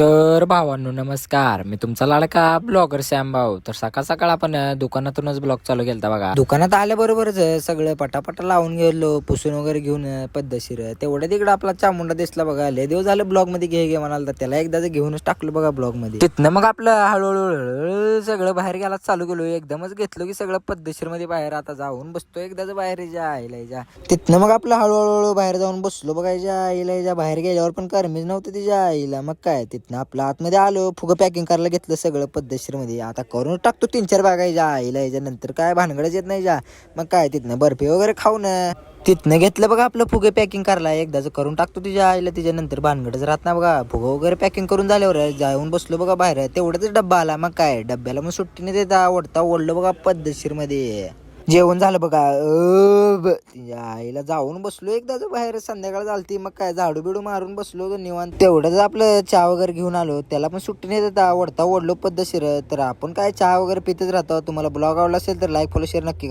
तर भावांनो नमस्कार, मी तुमचा लाडका ब्लॉगर श्याम भाऊ. तर सकाळ सकाळ आपण दुकानातूनच ब्लॉग चालू केलता बघा. दुकानात आल्याबरोबरच सगळं पटापटा लावून गेलो, पुसून वगैरे घेऊन पद्धतशीर. तेवढ्या तिकडे आपला चामुंडा दिसला बघा. लय दिवस झालं ब्लॉग मध्ये घे म्हणाल, तर त्याला एकदाच घेऊनच टाकलो बघा ब्लॉग मध्ये. तिथनं मग आपलं हळूहळू सगळं बाहेर गेला चालू केलो. एकदमच घेतलो की सगळं पद्धतशीर मध्ये बाहेर आता जाऊन बसतो एकदाच बाहेर आईला. तिथनं मग आपलं हळूहळू बाहेर जाऊन बसलो बघायच्या आईला. बाहेर गेल्यावर पण करमीच नव्हतं तिच्या आईला. मग काय तिथनं आपलं आतमध्ये आलो, फुगं पॅकिंग करायला घेतलं सगळं पद्धतशीर मध्ये. आता करून टाकतो 3-4 बागायच्या आईला. याच्या नंतर काय भानगडच येत नाही. मग काय तिथनं बर्फी वगैरे खाऊन तिथनं घेतलं बघा आपलं फुगे पॅकिंग करायला. एकदाच करून टाकतो तिच्या आईला. तिच्या नंतर भानगडच राहत ना बघा. फुगं वगैरे पॅकिंग करून झाल्यावर जाऊन बसलो बघा बाहेर. तेवढंच डब्बा आला. मग काय डब्याला मग सुट्टीने देता ओढलो बघा पद्धतशीर मध्ये. जेवण झालं बघा. तिच्या आईला जाऊन बसलो एकदाच बाहेर. संध्याकाळ झालती. मग काय झाडू बिडू मारून बसलो होतो निवांत. तेवढंच आपलं चहा वगैरे घेऊन आलो. त्याला पण सुट्टी नाही देता ओढलो पद्धतशीर. तर आपण काय चहा वगैरे पितच राहतो. तुम्हाला ब्लॉग आवडला असेल तर लाईक फॉलो शेअर नक्की करा.